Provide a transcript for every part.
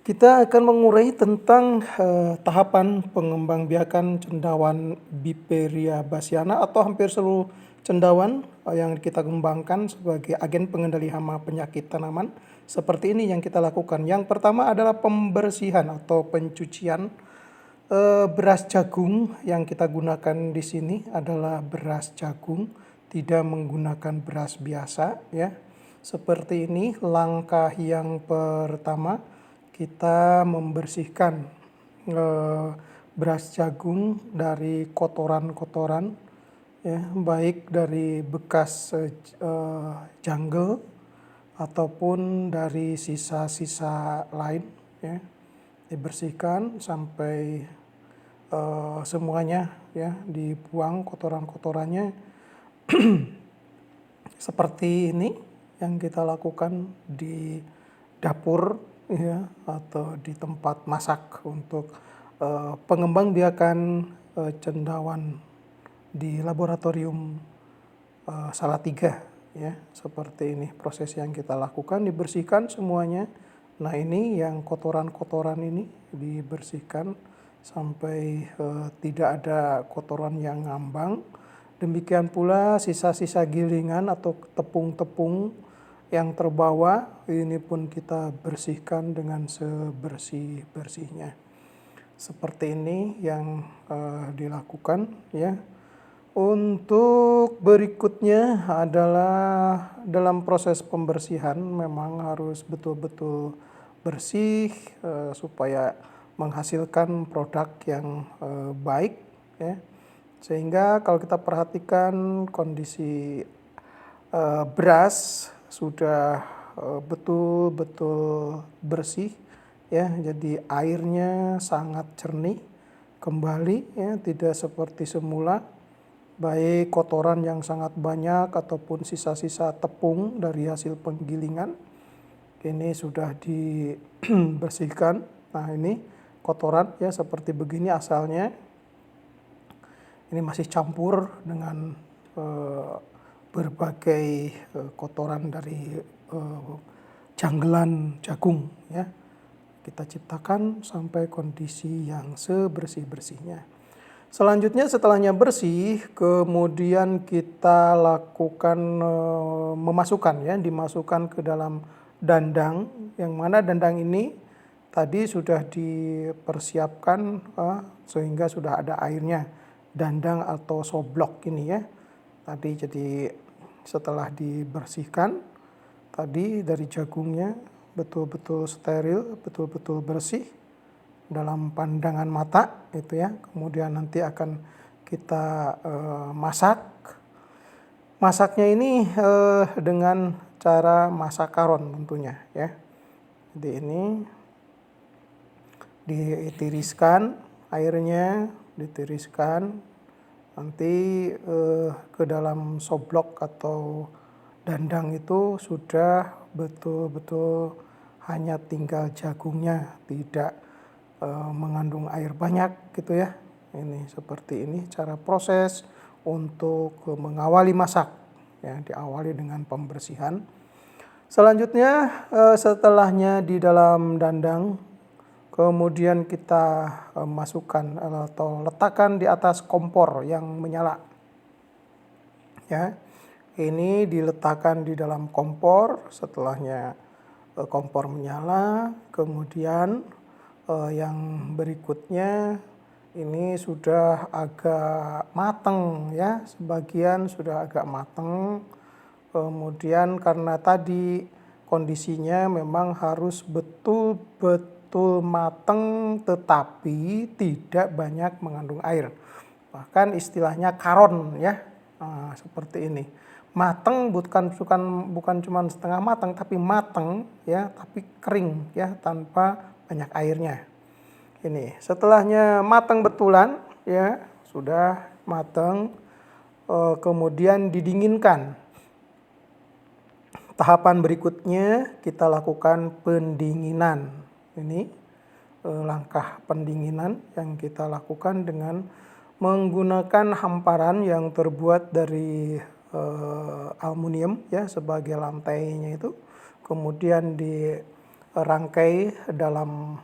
Kita akan mengurai tentang tahapan pengembangbiakan cendawan Biperia bassiana atau hampir seluruh cendawan yang kita kembangkan sebagai agen pengendali hama penyakit tanaman. Seperti ini yang kita lakukan. Yang pertama adalah pembersihan atau pencucian beras jagung. Yang kita gunakan di sini adalah beras jagung, tidak menggunakan beras biasa ya. Seperti ini langkah yang pertama, kita membersihkan beras jagung dari kotoran-kotoran ya, baik dari bekas jungle ataupun dari sisa-sisa lain ya. Dibersihkan sampai semuanya ya, dibuang kotoran-kotorannya. Seperti ini yang kita lakukan di dapur ya, atau di tempat masak untuk pengembangbiakan cendawan di laboratorium Salatiga ya. Seperti ini proses yang kita lakukan, dibersihkan semuanya. Nah, ini yang kotoran-kotoran ini dibersihkan sampai tidak ada kotoran yang ngambang. Demikian pula sisa-sisa gilingan atau tepung-tepung yang terbawa, ini pun kita bersihkan dengan sebersih-bersihnya. Seperti ini yang dilakukan ya. Untuk berikutnya adalah dalam proses pembersihan memang harus betul-betul bersih supaya menghasilkan produk yang baik ya. Sehingga kalau kita perhatikan kondisi beras sudah betul-betul bersih ya, jadi airnya sangat jernih kembali ya, tidak seperti semula, baik kotoran yang sangat banyak ataupun sisa-sisa tepung dari hasil penggilingan ini sudah dibersihkan. Nah, ini kotoran ya seperti begini asalnya. Ini masih campur dengan berbagai kotoran dari janggelan jagung ya. Kita ciptakan sampai kondisi yang sebersih-bersihnya. Selanjutnya setelahnya bersih, kemudian kita lakukan memasukkan ya, dimasukkan ke dalam dandang, yang mana dandang ini tadi sudah dipersiapkan sehingga sudah ada airnya. Dandang atau soblok ini ya. Tadi jadi setelah dibersihkan tadi dari jagungnya betul-betul steril, betul-betul bersih dalam pandangan mata itu ya. Kemudian nanti akan kita masak. Masaknya ini dengan cara masak karon tentunya ya. Jadi ini ditiriskan airnya, ditiriskan nanti ke dalam soblok atau dandang itu sudah betul-betul hanya tinggal jagungnya, tidak mengandung air banyak gitu ya. Ini seperti ini cara proses untuk mengawali masak ya, diawali dengan pembersihan. Selanjutnya setelahnya di dalam dandang, kemudian kita masukkan atau letakkan di atas kompor yang menyala. Ya, ini diletakkan di dalam kompor. Setelahnya kompor menyala, kemudian yang berikutnya ini sudah agak matang ya, sebagian sudah agak matang. Kemudian karena tadi kondisinya memang harus betul-betul matang tetapi tidak banyak mengandung air. Bahkan istilahnya karon ya. Nah, seperti ini. Matang bukan cuma setengah matang tapi matang ya, tapi kering ya, tanpa banyak airnya. Ini setelahnya matang betulan ya, sudah matang, kemudian didinginkan. Tahapan berikutnya kita lakukan pendinginan. Ini langkah pendinginan yang kita lakukan dengan menggunakan hamparan yang terbuat dari aluminium ya sebagai lantainya itu. Kemudian rangkai dalam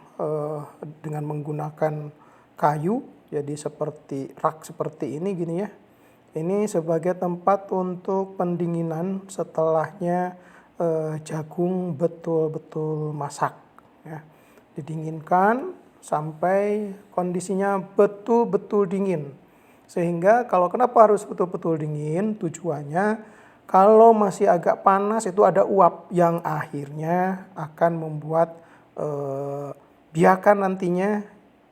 dengan menggunakan kayu, jadi seperti rak seperti ini gini ya. Ini sebagai tempat untuk pendinginan setelahnya jagung betul-betul masak ya. Didinginkan sampai kondisinya betul-betul dingin. Sehingga kenapa harus betul-betul dingin? Tujuannya kalau masih agak panas itu ada uap yang akhirnya akan membuat biakan nantinya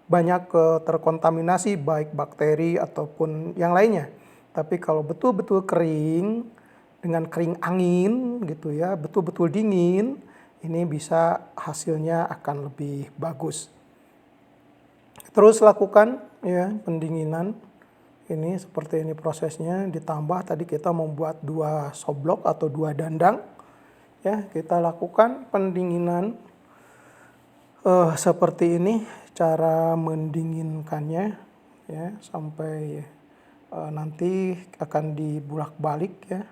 banyak terkontaminasi baik bakteri ataupun yang lainnya. Tapi kalau betul-betul kering dengan kering angin gitu ya, betul-betul dingin, ini bisa hasilnya akan lebih bagus. Terus lakukan ya pendinginan. Ini seperti ini prosesnya, ditambah tadi kita membuat 2 soblok atau 2 dandang. Ya, kita lakukan pendinginan seperti ini cara mendinginkannya ya sampai nanti akan dibulak-balik ya.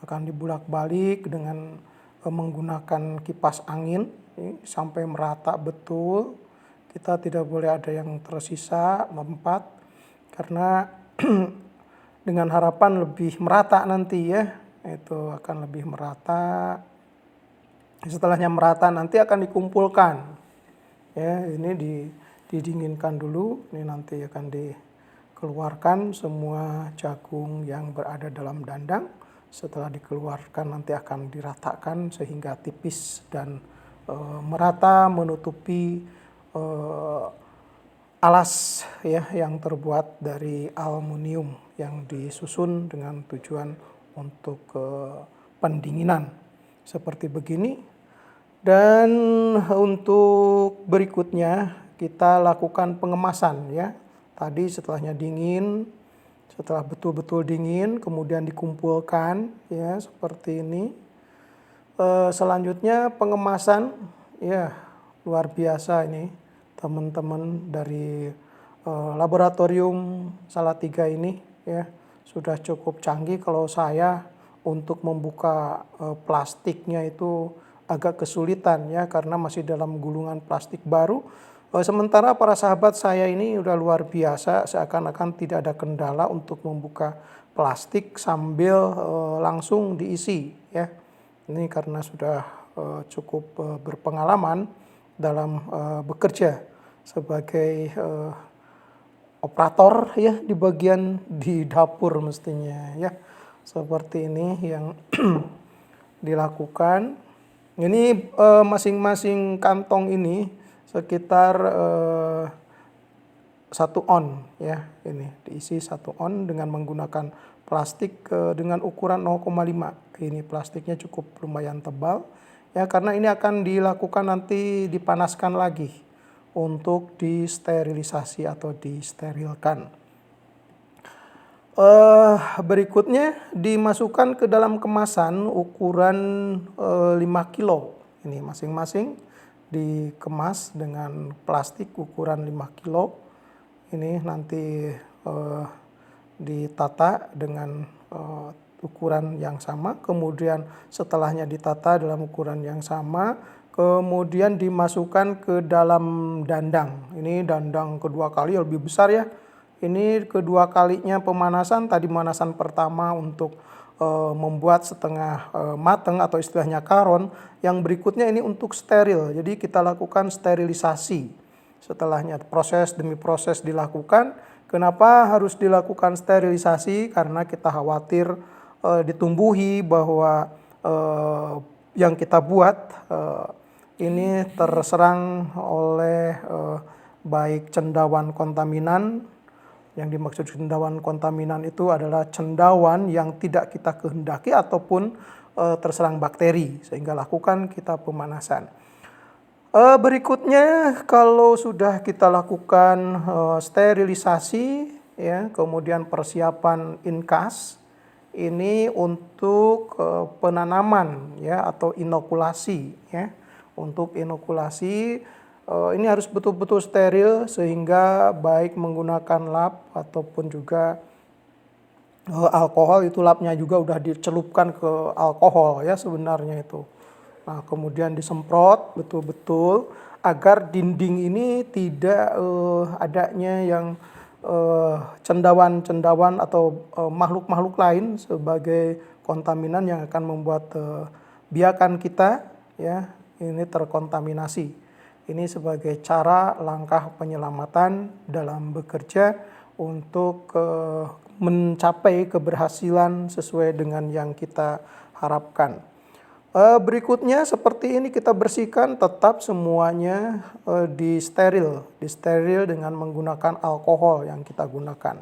Akan dibulak-balik dengan menggunakan kipas angin sampai merata betul. Kita tidak boleh ada yang tersisa, lompat, karena dengan harapan lebih merata nanti ya. Itu akan lebih merata. Setelahnya merata nanti akan dikumpulkan. Ya, ini didinginkan dulu, ini nanti akan dikeluarkan semua jagung yang berada dalam dandang. Setelah dikeluarkan nanti akan diratakan sehingga tipis dan merata menutupi alas ya yang terbuat dari aluminium yang disusun dengan tujuan untuk pendinginan seperti begini. Dan untuk berikutnya kita lakukan pengemasan ya. Tadi setelahnya dingin, setelah betul-betul dingin kemudian dikumpulkan ya seperti ini. Selanjutnya pengemasan ya luar biasa ini teman-teman dari laboratorium Salatiga ini ya sudah cukup canggih. Kalau saya untuk membuka plastiknya itu agak kesulitan ya karena masih dalam gulungan plastik baru. Sementara para sahabat saya ini udah luar biasa, seakan-akan tidak ada kendala untuk membuka plastik sambil langsung diisi ya. Ini karena sudah cukup berpengalaman dalam bekerja sebagai operator ya di bagian di dapur mestinya ya. Seperti ini yang dilakukan. Ini masing-masing kantong ini sekitar 1 on ya. Ini diisi 1 on dengan menggunakan plastik dengan ukuran 0,5. Ini plastiknya cukup lumayan tebal ya karena ini akan dilakukan nanti dipanaskan lagi untuk disterilisasi atau disterilkan. Berikutnya dimasukkan ke dalam kemasan ukuran 5 kilo. Ini masing-masing dikemas dengan plastik ukuran 5 kilo. Ini nanti ditata dengan ukuran yang sama. Kemudian setelahnya ditata dalam ukuran yang sama. Kemudian dimasukkan ke dalam dandang. Ini dandang kedua kali lebih besar ya. Ini kedua kalinya pemanasan. Tadi pemanasan pertama untuk membuat setengah matang atau istilahnya karon. Yang berikutnya ini untuk steril. Jadi kita lakukan sterilisasi. Setelahnya proses demi proses dilakukan. Kenapa harus dilakukan sterilisasi? Karena kita khawatir ditumbuhi bahwa yang kita buat ini terserang oleh baik cendawan kontaminan. Yang dimaksud cendawan kontaminan itu adalah cendawan yang tidak kita kehendaki ataupun terserang bakteri, sehingga lakukan kita pemanasan. Berikutnya kalau sudah kita lakukan sterilisasi ya, kemudian persiapan inkas ini untuk penanaman ya atau inokulasi ya. Untuk inokulasi ini harus betul-betul steril sehingga baik menggunakan lap ataupun juga alkohol, itu lapnya juga udah dicelupkan ke alkohol ya sebenarnya itu. Nah, kemudian disemprot betul-betul agar dinding ini tidak adanya yang cendawan-cendawan atau makhluk-makhluk lain sebagai kontaminan yang akan membuat biakan kita ya ini terkontaminasi. Ini sebagai cara langkah penyelamatan dalam bekerja untuk mencapai keberhasilan sesuai dengan yang kita harapkan. Berikutnya seperti ini kita bersihkan tetap semuanya disteril dengan menggunakan alkohol yang kita gunakan.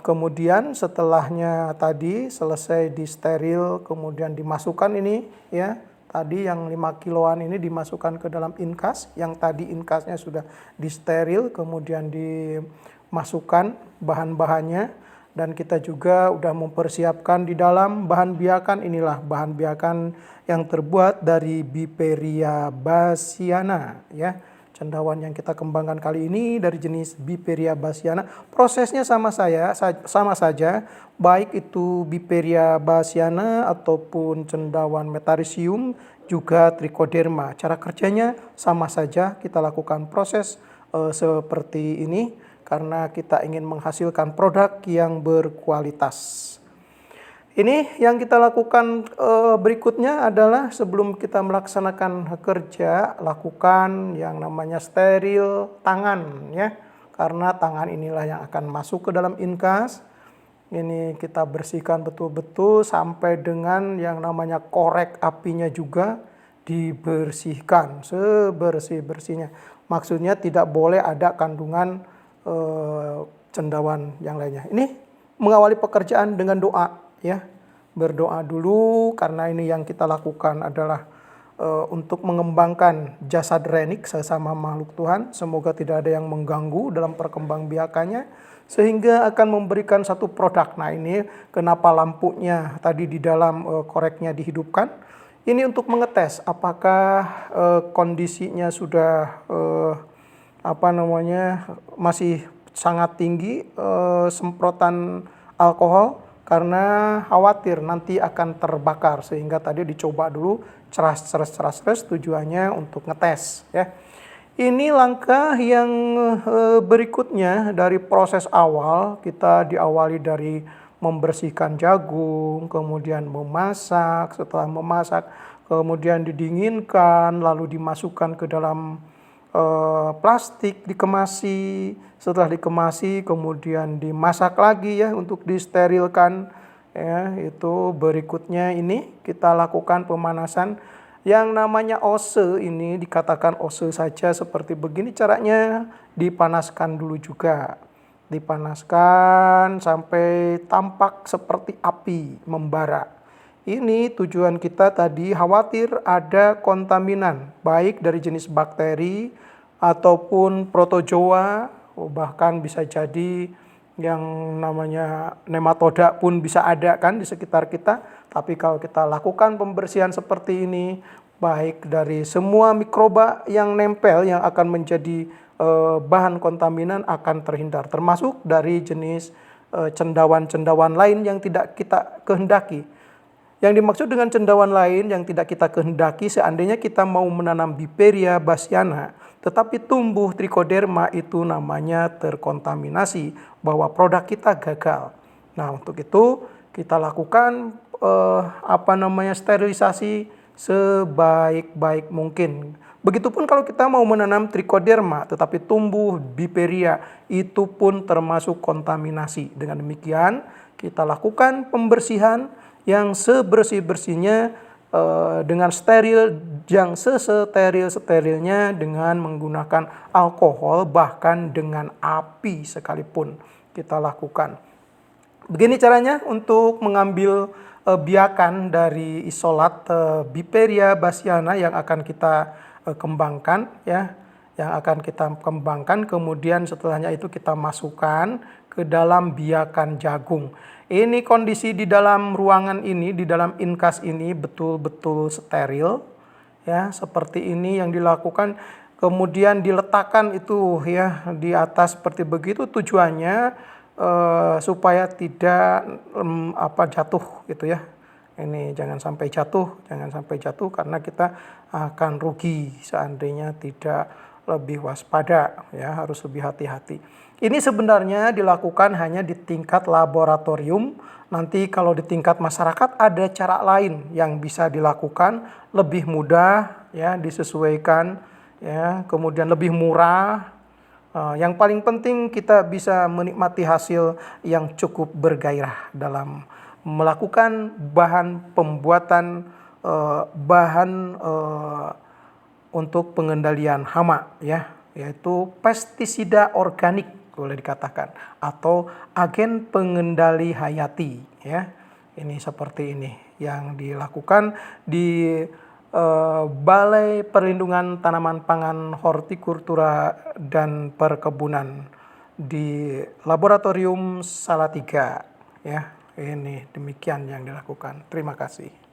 Kemudian setelahnya tadi selesai disteril, kemudian dimasukkan ini ya, tadi yang 5 kiloan ini dimasukkan ke dalam inkas, yang tadi inkasnya sudah disteril, kemudian dimasukkan bahan-bahannya. Dan kita juga udah mempersiapkan di dalam bahan biakan inilah bahan biakan yang terbuat dari Biperia bassiana ya. Cendawan yang kita kembangkan kali ini dari jenis Biperia bassiana. Prosesnya sama saja, baik itu Biperia bassiana ataupun cendawan Metarhizium juga Trichoderma. Cara kerjanya sama saja, kita lakukan proses seperti ini karena kita ingin menghasilkan produk yang berkualitas. Ini yang kita lakukan berikutnya adalah sebelum kita melaksanakan kerja, lakukan yang namanya steril tangan ya. Karena tangan inilah yang akan masuk ke dalam inkas. Ini kita bersihkan betul-betul sampai dengan yang namanya korek apinya juga dibersihkan sebersih-bersihnya. Maksudnya tidak boleh ada kandungan cendawan yang lainnya. Ini mengawali pekerjaan dengan doa ya. Berdoa dulu karena ini yang kita lakukan adalah untuk mengembangkan jasad renik sesama makhluk Tuhan. Semoga tidak ada yang mengganggu dalam perkembangbiakannya sehingga akan memberikan satu produk. Nah, ini kenapa lampunya tadi di dalam koreknya dihidupkan. Ini untuk mengetes apakah kondisinya sudah masih sangat tinggi semprotan alkohol karena khawatir nanti akan terbakar sehingga tadi dicoba dulu ceras tujuannya untuk ngetes ya. Ini langkah yang berikutnya dari proses awal. Kita diawali dari membersihkan jagung, kemudian memasak, setelah memasak kemudian didinginkan lalu dimasukkan ke dalam plastik, dikemasi, setelah dikemasi kemudian dimasak lagi ya untuk disterilkan ya. Itu berikutnya ini kita lakukan pemanasan yang namanya ose. Ini dikatakan ose saja seperti begini caranya, dipanaskan dulu juga, dipanaskan sampai tampak seperti api membara. Ini tujuan kita tadi khawatir ada kontaminan baik dari jenis bakteri ataupun protozoa, bahkan bisa jadi yang namanya nematoda pun bisa ada kan di sekitar kita. Tapi kalau kita lakukan pembersihan seperti ini, baik dari semua mikroba yang nempel yang akan menjadi bahan kontaminan akan terhindar, termasuk dari jenis cendawan-cendawan lain yang tidak kita kehendaki. Yang dimaksud dengan cendawan lain yang tidak kita kehendaki, seandainya kita mau menanam Biperia bassiana, tetapi tumbuh Trichoderma, itu namanya terkontaminasi, bahwa produk kita gagal. Nah, untuk itu kita lakukan sterilisasi sebaik-baik mungkin. Begitupun kalau kita mau menanam Trichoderma tetapi tumbuh Biperia, itu pun termasuk kontaminasi. Dengan demikian kita lakukan pembersihan yang sebersih-bersihnya dengan steril, yang sesteril-sterilnya dengan menggunakan alkohol, bahkan dengan api sekalipun kita lakukan. Begini caranya untuk mengambil biakan dari isolat Biperia bassiana yang akan kita kembangkan ya, yang akan kita kembangkan. Kemudian setelahnya itu kita masukkan ke dalam biakan jagung. Ini kondisi di dalam ruangan ini, di dalam inkas ini betul-betul steril ya, seperti ini yang dilakukan. Kemudian diletakkan itu ya di atas seperti begitu, tujuannya supaya tidak jatuh gitu ya. Ini jangan sampai jatuh karena kita akan rugi seandainya tidak lebih waspada, ya, harus lebih hati-hati. Ini sebenarnya dilakukan hanya di tingkat laboratorium. Nanti kalau di tingkat masyarakat ada cara lain yang bisa dilakukan, lebih mudah, ya, disesuaikan, ya, kemudian lebih murah. Yang paling penting kita bisa menikmati hasil yang cukup bergairah dalam melakukan bahan pembuatan bahan untuk pengendalian hama, ya, yaitu pestisida organik boleh dikatakan atau agen pengendali hayati, ya. Ini seperti ini yang dilakukan di Balai Perlindungan Tanaman Pangan Hortikultura dan Perkebunan di Laboratorium Salatiga, ya. Ini demikian yang dilakukan. Terima kasih.